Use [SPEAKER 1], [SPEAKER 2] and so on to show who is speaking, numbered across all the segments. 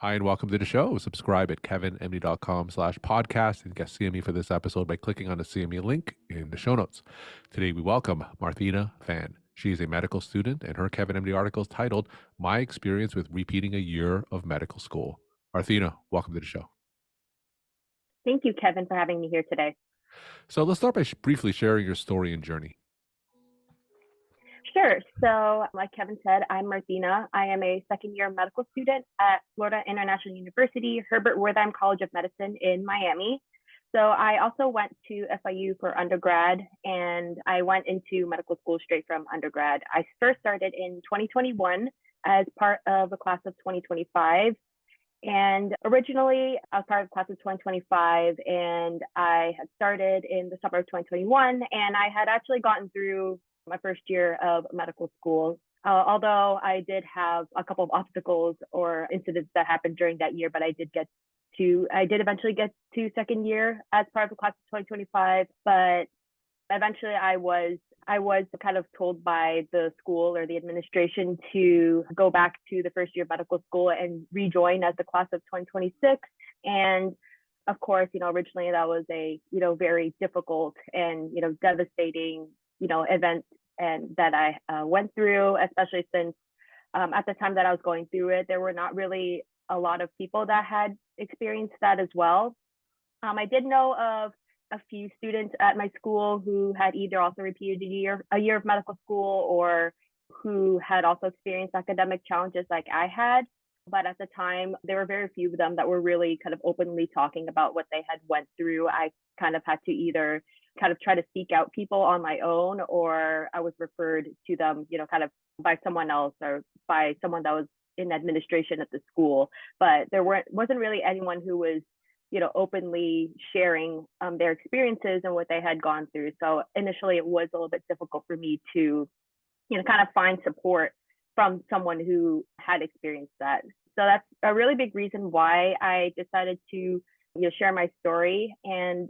[SPEAKER 1] Hi, and welcome to the show. Subscribe at kevinmd.com/podcast and get CME for this episode by clicking on the CME link in the show notes. Today, we welcome Marthena Phan. She is a medical student, and her Kevin MD article is titled My Experience with Repeating a Year of Medical School. Marthena, welcome to the show.
[SPEAKER 2] Thank you, Kevin, for having me here today.
[SPEAKER 1] So let's start by briefly sharing your story and journey.
[SPEAKER 2] Sure. So, like Kevin said, I'm Marthena. I am a second-year medical student at Florida International University, Herbert Wertheim College of Medicine in Miami. So I also went to FIU for undergrad, and I went into medical school straight from undergrad. I first started in 2021 as part of the class of 2025. And originally, I was part of the class of 2025, and I had started in the summer of 2021, and I had actually gotten through my first year of medical school. Although I did have a couple of obstacles or incidents that happened during that year, but I did eventually get to second year as part of the class of 2025. But eventually I was kind of told by the school or the administration to go back to the first year of medical school and rejoin as the class of 2026. And of course, originally that was a, very difficult and, devastating, event and that I went through, especially since at the time that I was going through it, there were not really a lot of people that had experienced that as well. I did know of a few students at my school who had either also repeated a year of medical school or who had also experienced academic challenges like I had. But at the time, there were very few of them that were really kind of openly talking about what they had went through. I kind of had to either kind of try to seek out people on my own, or I was referred to them, kind of by someone else or by someone that was in administration at the school. But there wasn't really anyone who was openly sharing their experiences and what they had gone through. So initially it was a little bit difficult for me to, kind of find support from someone who had experienced that. So that's a really big reason why I decided to, share my story and,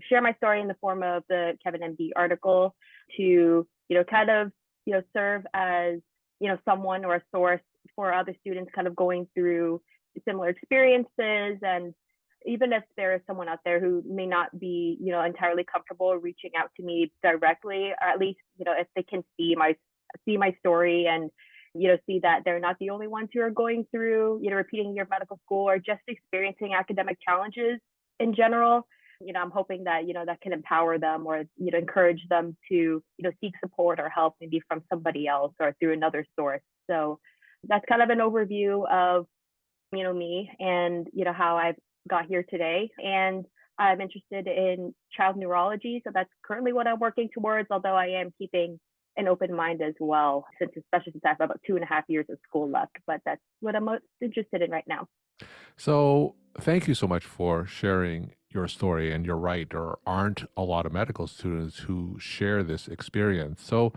[SPEAKER 2] share my story in the form of the Kevin MD article to, kind of, serve as, someone or a source for other students kind of going through similar experiences. And even if there is someone out there who may not be, entirely comfortable reaching out to me directly, or at least, if they can see my story and, see that they're not the only ones who are going through, repeating year of medical school or just experiencing academic challenges in general. I'm hoping that, that can empower them or, encourage them to, seek support or help maybe from somebody else or through another source. So that's kind of an overview of, me and, how I've got here today. And I'm interested in child neurology. So that's currently what I'm working towards, although I am keeping an open mind as well, especially since I have about 2.5 years of school left. But that's what I'm most interested in right now.
[SPEAKER 1] So thank you so much for sharing your story. And you're right, there aren't a lot of medical students who share this experience. So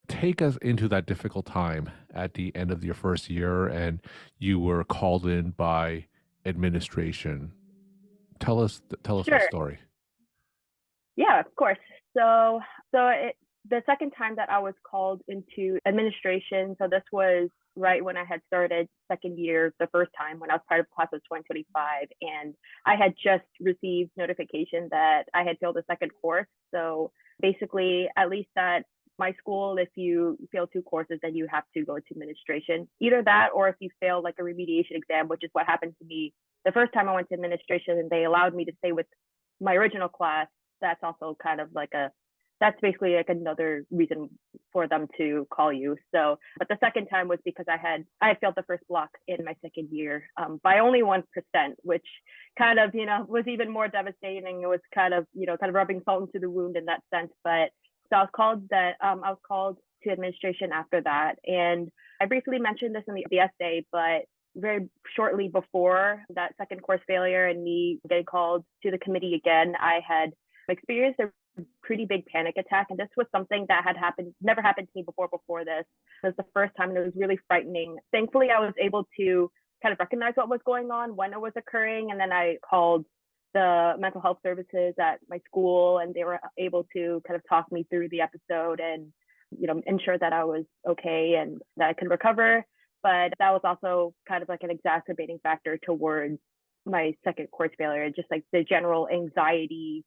[SPEAKER 1] take us into that difficult time at the end of your first year and you were called in by administration. Tell us that
[SPEAKER 2] Sure.
[SPEAKER 1] story.
[SPEAKER 2] Yeah, of course. So the second time that I was called into administration, so this was right when I had started second year, the first time when I was part of class of 2025, and I had just received notification that I had failed a second course. So basically, at least at my school, if you fail 2 courses, then you have to go to administration. Either that, or if you fail like a remediation exam, which is what happened to me the first time I went to administration, and they allowed me to stay with my original class. That's also kind of like that's basically like another reason for them to call you. So, but the second time was because I had failed the first block in my second year by only 1%, which kind of, was even more devastating. It was kind of rubbing salt into the wound in that sense. But so I was called to administration after that. And I briefly mentioned this in the essay, but very shortly before that second course failure and me getting called to the committee again, I had experienced a pretty big panic attack. And this was something that had never happened to me before this. It was the first time and it was really frightening. Thankfully, I was able to kind of recognize what was going on, when it was occurring. And then I called the mental health services at my school and they were able to kind of talk me through the episode and, ensure that I was okay and that I could recover. But that was also kind of like an exacerbating factor towards my second course failure, just like the general anxiety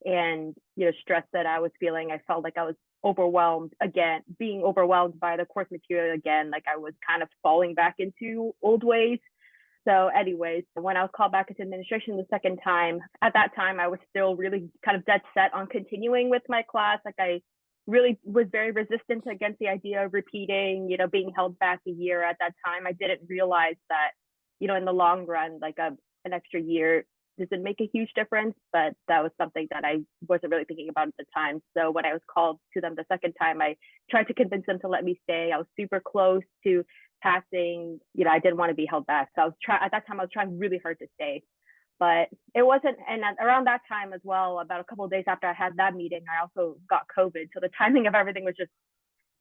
[SPEAKER 2] and stress that I was feeling. I felt like I was overwhelmed again, being overwhelmed by the course material again, like I was kind of falling back into old ways. So anyways, when I was called back into administration the second time, at that time I was still really kind of dead set on continuing with my class. Like I really was very resistant against the idea of repeating, being held back a year at that time. I didn't realize that, in the long run, like an extra year doesn't make a huge difference, but that was something that I wasn't really thinking about at the time. So when I was called to them the second time, I tried to convince them to let me stay. I was super close to passing. I didn't want to be held back. So at that time I was trying really hard to stay. But it wasn't, and around that time as well, about a couple of days after I had that meeting, I also got COVID. So the timing of everything was just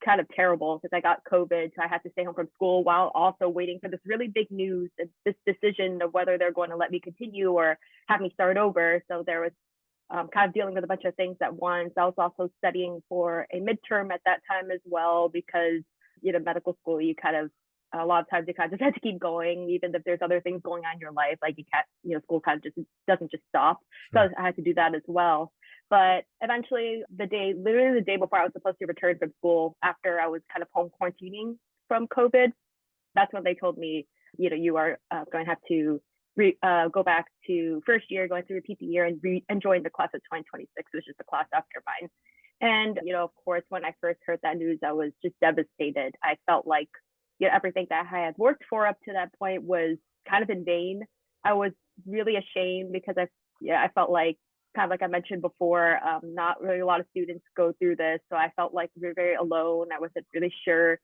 [SPEAKER 2] kind of terrible because I got COVID. So I had to stay home from school while also waiting for this really big news, this decision of whether they're going to let me continue or have me start over. So there was kind of dealing with a bunch of things at once. I was also studying for a midterm at that time as well because, medical school, you kind of, a lot of times you kind of just have to keep going, even if there's other things going on in your life. Like you can't, school kind of just doesn't just stop.
[SPEAKER 1] Sure.
[SPEAKER 2] So I had to do that as well. But eventually, literally the day before I was supposed to return from school, after I was kind of home quarantining from COVID, that's when they told me, you are going to have to go back to first year, going to repeat the year and join the class of 2026, which is the class after mine. And, of course, when I first heard that news, I was just devastated. I felt like everything that I had worked for up to that point was kind of in vain. I was really ashamed because I felt like, kind of like I mentioned before, not really a lot of students go through this. So I felt like we were very alone. I wasn't really sure,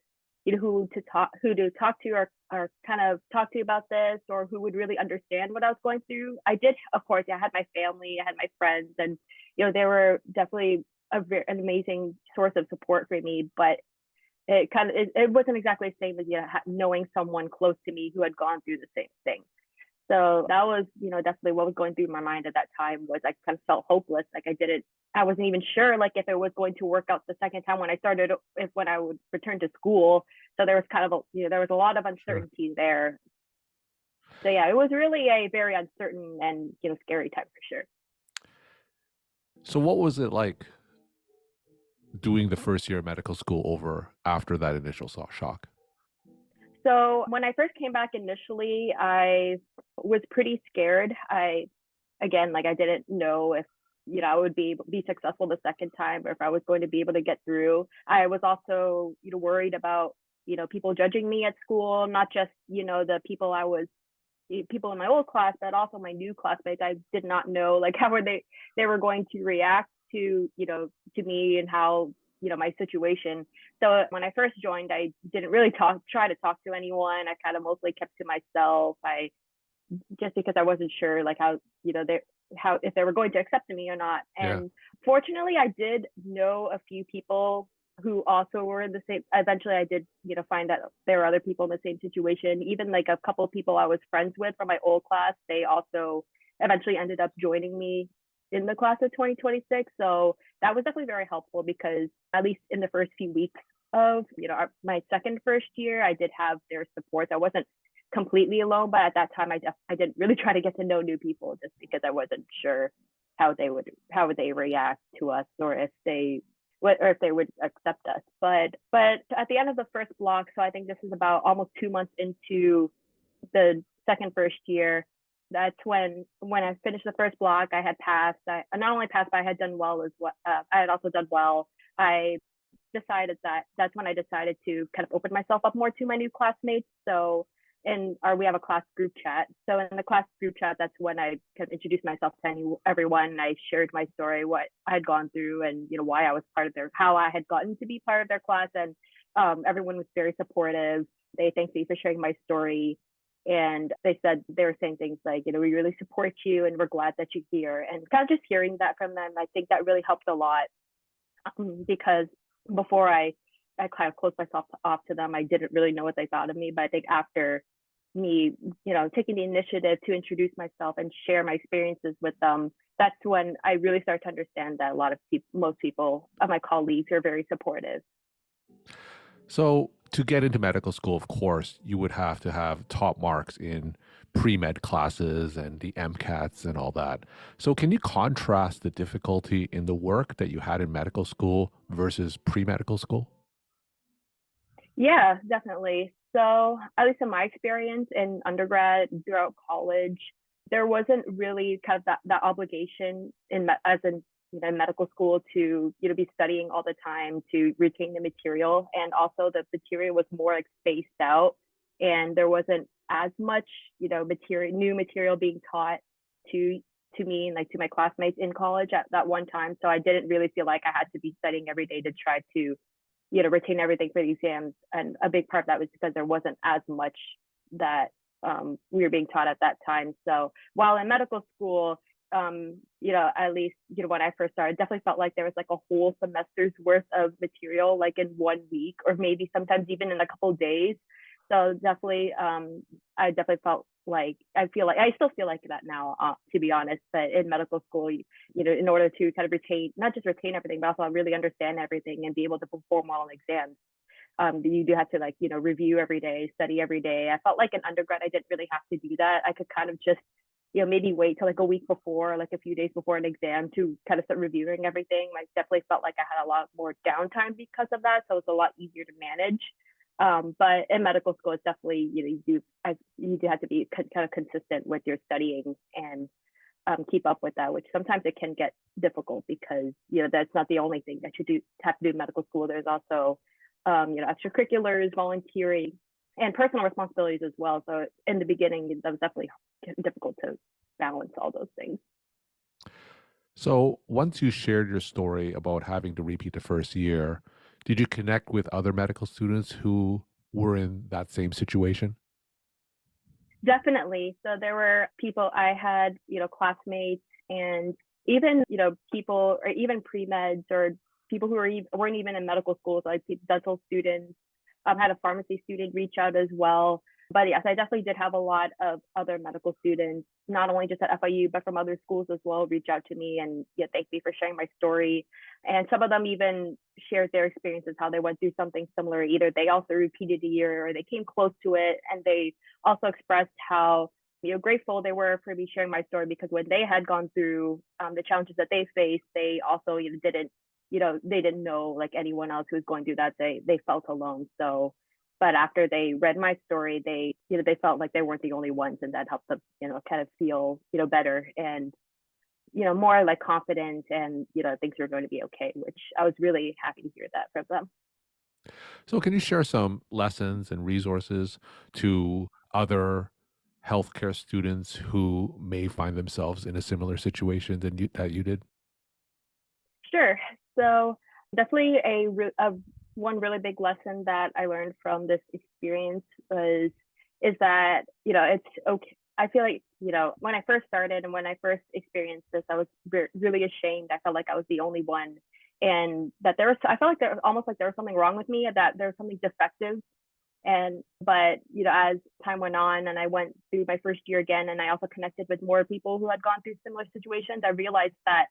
[SPEAKER 2] who to talk to or kind of talk to about this, or who would really understand what I was going through. I did, of course, I had my family, I had my friends, and, they were definitely an amazing source of support for me. But it wasn't exactly the same as knowing someone close to me who had gone through the same thing. So that was, definitely what was going through my mind at that time. Was I kind of felt hopeless. Like I wasn't even sure like if it was going to work out the second time when I would return to school. So there was kind of there was a lot of uncertainty there. So yeah, it was really a very uncertain and scary time for sure.
[SPEAKER 1] So what was it like doing the first year of medical school over after that initial shock?
[SPEAKER 2] So when I first came back initially, I was pretty scared. I didn't know if I would be successful the second time, or if I was going to be able to get through. I was also worried about people judging me at school, not just the people people in my old class, but also my new classmates. I did not know like how they were going to react to to me and how my situation. So when I first joined, I didn't really try to talk to anyone. I kind of mostly kept to myself. I just because I wasn't sure like how if they were going to accept me or not. And
[SPEAKER 1] Yeah.
[SPEAKER 2] fortunately, I did know a few people who also were in the same. Eventually, I did find that there were other people in the same situation. Even like a couple of people I was friends with from my old class, they also eventually ended up joining me in the class of 2026. So that was definitely very helpful because at least in the first few weeks of my second first year, I did have their support. I wasn't completely alone, but at that time I didn't really try to get to know new people just because I wasn't sure how they would react to us, or if they would accept us. But at the end of the first block, so I think this is about almost 2 months into the first year, that's when I finished the first block. I had passed. I not only passed, but I had done well as well. I had also done well. I decided that's when I decided to kind of open myself up more to my new classmates. So we have a class group chat. So in the class group chat, that's when I kind of introduced myself to everyone. I shared my story, what I had gone through, and why I was how I had gotten to be part of their class. And everyone was very supportive. They thanked me for sharing my story. And they were saying things like, we really support you and we're glad that you're here. And kind of just hearing that from them, I think that really helped a lot. Because before I kind of closed myself off to them, I didn't really know what they thought of me. But I think after me, taking the initiative to introduce myself and share my experiences with them, that's when I really started to understand that most people of my colleagues are very supportive.
[SPEAKER 1] So to get into medical school, of course, you would have to have top marks in pre-med classes and the MCATs and all that. So can you contrast the difficulty in the work that you had in medical school versus pre-medical school?
[SPEAKER 2] Yeah, definitely. So, at least in my experience in undergrad throughout college, there wasn't really kind of that obligation as in medical school to be studying all the time to retain the material, and also the material was more like spaced out, and there wasn't as much new material being taught to me, like to my classmates in college at that one time. So I didn't really feel like I had to be studying every day to try to retain everything for the exams. And a big part of that was because there wasn't as much that we were being taught at that time. So while in medical school, at least, when I first started, I definitely felt like there was like a whole semester's worth of material, like in 1 week, or maybe sometimes even in a couple of days. So definitely, I definitely felt like I still feel like that now, to be honest. But in medical school, in order to kind of not just retain everything, but also really understand everything and be able to perform well on exams, you do have to review every day, study every day. I felt like in undergrad, I didn't really have to do that. I could kind of just maybe wait till like a week before, like a few days before an exam to kind of start reviewing everything. I definitely felt like I had a lot more downtime because of that, so it's a lot easier to manage. But in medical school, it's definitely you do have to be kind of consistent with your studying and keep up with that, which sometimes it can get difficult because that's not the only thing that you have to do in medical school. There's also extracurriculars, volunteering, and personal responsibilities as well. So in the beginning, that was definitely difficult to balance all those things.
[SPEAKER 1] So once you shared your story about having to repeat the first year, did you connect with other medical students who were in that same situation?
[SPEAKER 2] Definitely. So there were people I had, classmates, and even, people, or even pre-meds, or people who weren't even in medical schools, like dental students. Had a pharmacy student reach out as well. But yes, I definitely did have a lot of other medical students, not only just at FIU, but from other schools as well, reach out to me and thank me for sharing my story. And some of them even shared their experiences, how they went through something similar. Either they also repeated a year or they came close to it. And they also expressed how grateful they were for me sharing my story, because when they had gone through the challenges that they faced, they also they didn't know like anyone else who was going through that. They felt alone. So, but after they read my story, they felt like they weren't the only ones, and that helped them kind of feel better and more like confident, and things were going to be okay, which I was really happy to hear that from them.
[SPEAKER 1] So can you share some lessons and resources to other healthcare students who may find themselves in a similar situation that you did?
[SPEAKER 2] Sure. So definitely one really big lesson that I learned from this experience is that it's okay. I feel like when I first started and when I first experienced this, I was really ashamed. I felt like I was the only one, and that I felt like there was almost like there was something wrong with me, that there was something defective. And but as time went on and I went through my first year again, and I also connected with more people who had gone through similar situations, I realized that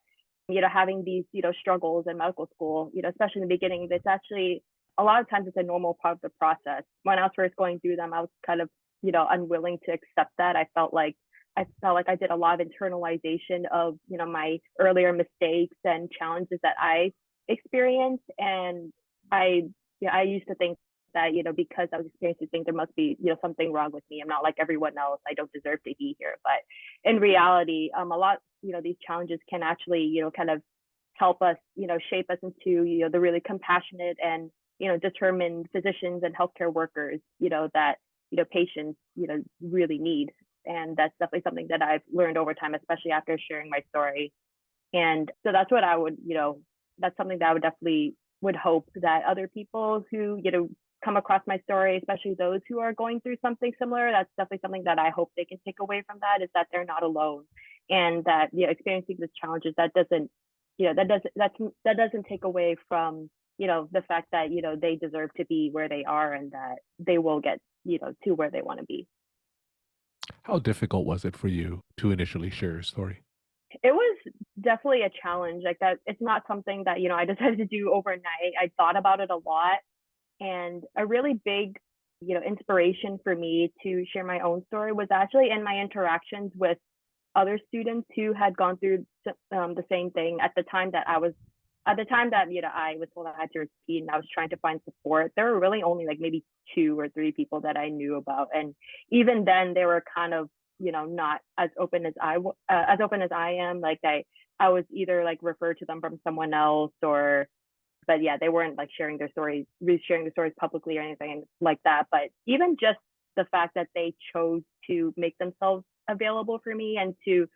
[SPEAKER 2] having these, struggles in medical school, especially in the beginning, it's actually a lot of times it's a normal part of the process. When I was first going through them, I was kind of, unwilling to accept that. I felt like I did a lot of internalization of, my earlier mistakes and challenges that I experienced. And I used to think that, because I was experiencing things, there must be, something wrong with me. I'm not like everyone else. I don't deserve to be here. But in reality, a lot, these challenges can actually, kind of help us, shape us into, the really compassionate and, determined physicians and healthcare workers, that, patients, really need. And that's definitely something that I've learned over time, especially after sharing my story. And so that's what I would, that's something that I would definitely would hope that other people who, come across my story, especially those who are going through something similar, that's definitely something that I hope they can take away from that, is that they're not alone. And that, experiencing these challenges, that doesn't, that doesn't take away from, the fact that, they deserve to be where they are, and that they will get, to where they want to be.
[SPEAKER 1] How difficult was it for you to initially share your story?
[SPEAKER 2] It was definitely a challenge. Like that, it's not something that I decided to do overnight. I thought about it a lot. And a really big, inspiration for me to share my own story was actually in my interactions with other students who had gone through the same thing at the time that I was told I had to repeat and I was trying to find support. There were really only like maybe two or three people that I knew about, and even then they were kind of not as open as as open as I am. Like I was either like referred to them from someone else, or but yeah, they weren't like sharing their stories publicly or anything like that. But even just the fact that they chose to make themselves available for me and to,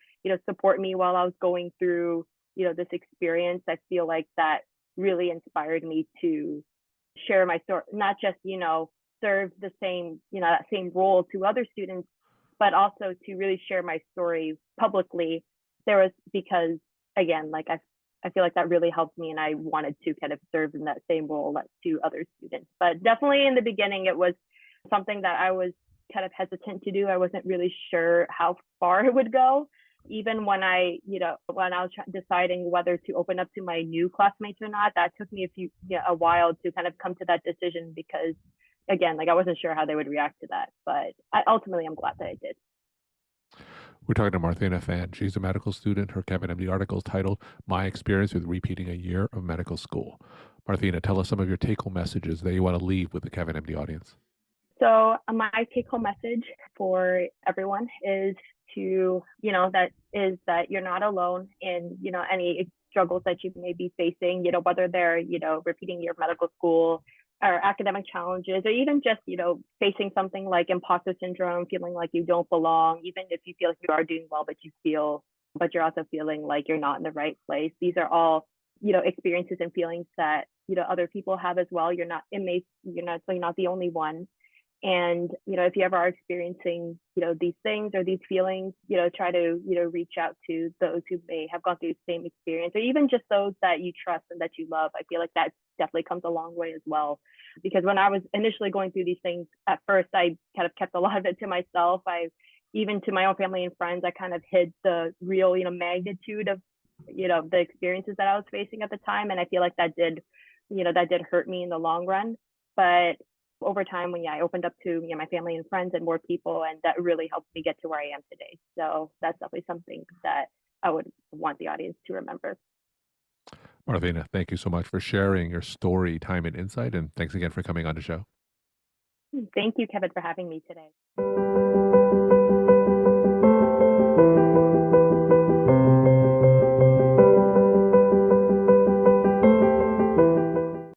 [SPEAKER 2] support me while I was going through, this experience, I feel like that really inspired me to share my story, not just, serve the same, that same role to other students, but also to really share my story publicly. There was because again, like I feel like that really helped me, and I wanted to kind of serve in that same role to other students. But definitely in the beginning, it was something that I was kind of hesitant to do. I wasn't really sure how far it would go. Even when when I was deciding whether to open up to my new classmates or not, that took me a while to kind of come to that decision because, again, like I wasn't sure how they would react to that. But ultimately, I'm glad that I did.
[SPEAKER 1] We're talking to Marthena Phan. She's a medical student. Her Kevin MD article is titled My Experience with Repeating a Year of Medical School. Marthena, tell us some of your take-home messages that you want to leave with the Kevin MD audience.
[SPEAKER 2] So my take-home message for everyone is that you're not alone in, any struggles that you may be facing, whether they're, repeating your medical school or academic challenges, or even just, facing something like imposter syndrome, feeling like you don't belong, even if you feel like you are doing well, but you're also feeling like you're not in the right place. These are all, experiences and feelings that, other people have as well. You're not the only one. And, if you ever are experiencing, these things or these feelings, try to, reach out to those who may have gone through the same experience, or even just those that you trust and that you love. I feel like that definitely comes a long way as well. Because when I was initially going through these things, at first, I kind of kept a lot of it to myself. Even to my own family and friends, I kind of hid the real, magnitude of, the experiences that I was facing at the time. And I feel like that did hurt me in the long run. But over time, when I opened up to my family and friends and more people, and that really helped me get to where I am today. So that's definitely something that I would want the audience to remember.
[SPEAKER 1] Marthena, thank you so much for sharing your story, time, and insight. And thanks again for coming on the show.
[SPEAKER 2] Thank you, Kevin, for having me today.